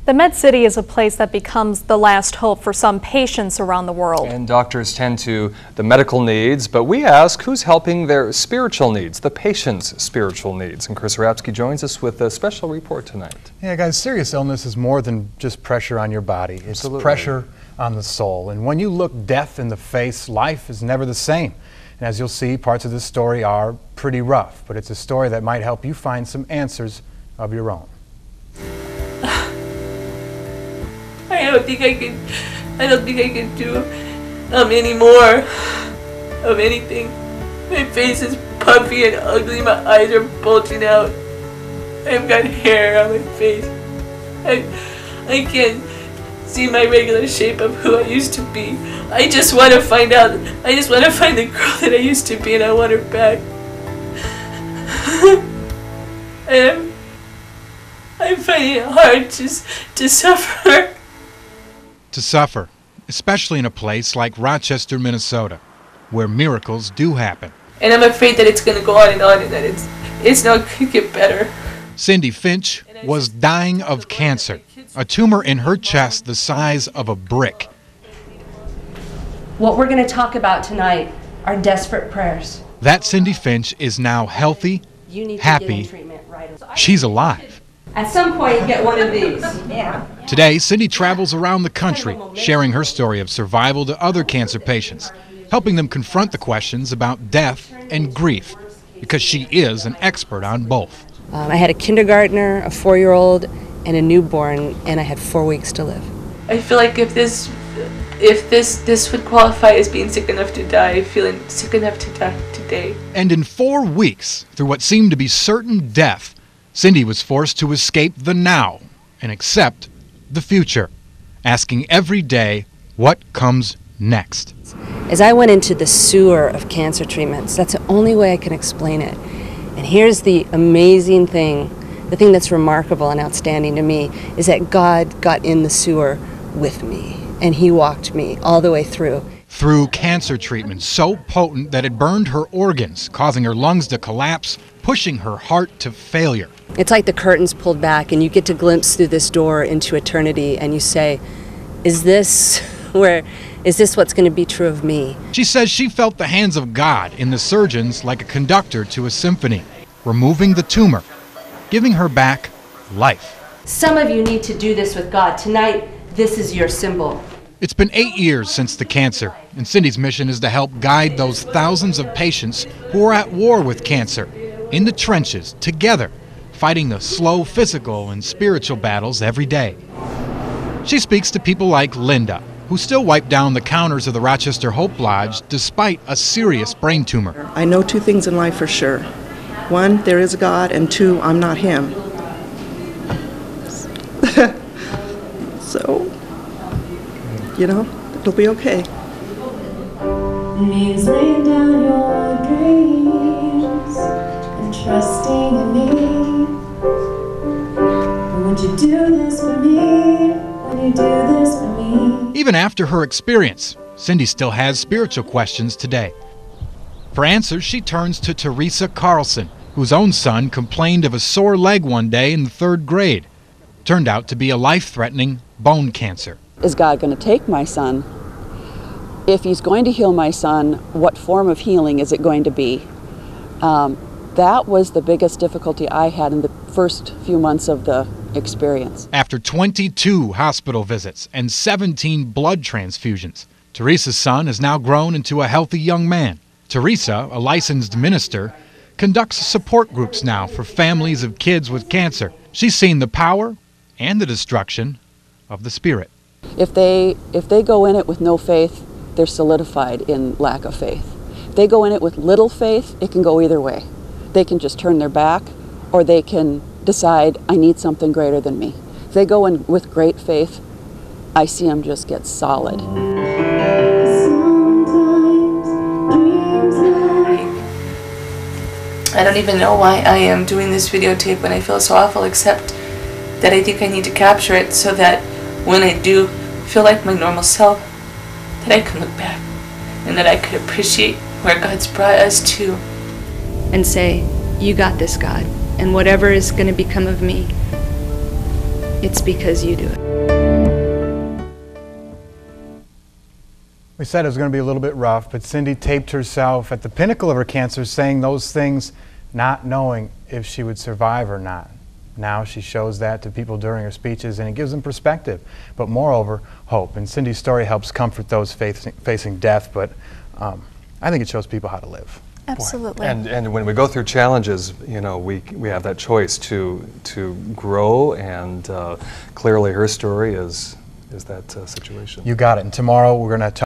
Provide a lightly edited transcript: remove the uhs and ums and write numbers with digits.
The Med City is a place that becomes the last hope for some patients around the world. And doctors tend to the medical needs, but we ask who's helping their spiritual needs, the patient's spiritual needs. And Chris Rapsky joins us with a special report tonight. Yeah, guys, serious illness is more than just pressure on your body. It's Absolutely. Pressure on the soul. And when you look death in the face, life is never the same. And as you'll see, parts of this story are pretty rough, but it's a story that might help you find some answers of your own. I don't think I can do any more of anything. My face is puffy and ugly. My eyes are bulging out. I've got hair on my face. I can't see my regular shape of who I used to be. I just want to find out. I just want to find the girl that I used to be, and I want her back. And I'm finding it hard just to suffer. To suffer, especially in a place like Rochester, Minnesota, where miracles do happen. And I'm afraid that it's going to go on and that it's not going to get better. Cindy Finch was dying of cancer, a tumor in her chest the size of a brick. What we're going to talk about tonight are desperate prayers. That Cindy Finch is now healthy, happy, she's alive. At some point, get one of these. Yeah. Today, Cindy travels around the country, sharing her story of survival to other cancer patients, helping them confront the questions about death and grief, because she is an expert on both. I had a kindergartner, a 4-year-old, and a newborn, and I had 4 weeks to live. I feel like if this would qualify as being sick enough to die, feeling sick enough to die today. And in 4 weeks, through what seemed to be certain death, Cindy was forced to escape the now and accept the future, asking every day what comes next. As I went into the sewer of cancer treatments, that's the only way I can explain it. And here's the amazing thing, the thing that's remarkable and outstanding to me, is that God got in the sewer with me, and He walked me all the way through. Through cancer treatment so potent that it burned her organs, causing her lungs to collapse, pushing her heart to failure. It's like the curtains pulled back and you get to glimpse through this door into eternity, and you say, is this what's going to be true of me? She says she felt the hands of God in the surgeons like a conductor to a symphony, removing the tumor, giving her back life. Some of you need to do this with God. Tonight, this is your symbol. It's been 8 years since the cancer, and Cindy's mission is to help guide those thousands of patients who are at war with cancer, in the trenches, together, fighting the slow physical and spiritual battles every day. She speaks to people like Linda, who still wipe down the counters of the Rochester Hope Lodge despite a serious brain tumor. I know 2 things in life for sure. 1, there is a God, and 2, I'm not Him. So, you know, it'll be okay. Means laying down your dreams and trusting in me. Would you do this for me? Would you do this for me? Even after her experience, Cindy still has spiritual questions today. For answers, she turns to Teresa Carlson, whose own son complained of a sore leg one day in the 3rd grade. Turned out to be a life-threatening bone cancer. Is God going to take my son? If He's going to heal my son, what form of healing is it going to be? That was the biggest difficulty I had in the first few months of the experience. After 22 hospital visits and 17 blood transfusions, Teresa's son has now grown into a healthy young man. Teresa, a licensed minister, conducts support groups now for families of kids with cancer. She's seen the power and the destruction of the Spirit. If they go in it with no faith, they're solidified in lack of faith. If they go in it with little faith, it can go either way. They can just turn their back, or they can decide, I need something greater than me. If they go in with great faith, I see them just get solid. I don't even know why I am doing this videotape when I feel so awful, except that I think I need to capture it so that when I do feel like my normal self, that I can look back and that I could appreciate where God's brought us to. And say, you got this, God, and whatever is going to become of me, It's because you do it. We said it was going to be a little bit rough, but Cindy taped herself at the pinnacle of her cancer saying those things, not knowing if she would survive or not. Now she shows that to people during her speeches, and it gives them perspective, but moreover, hope. And Cindy's story helps comfort those facing death, but I think it shows people how to live. Absolutely. And when we go through challenges, you know, we have that choice to grow, and clearly her story is that situation. You got it. And tomorrow we're going to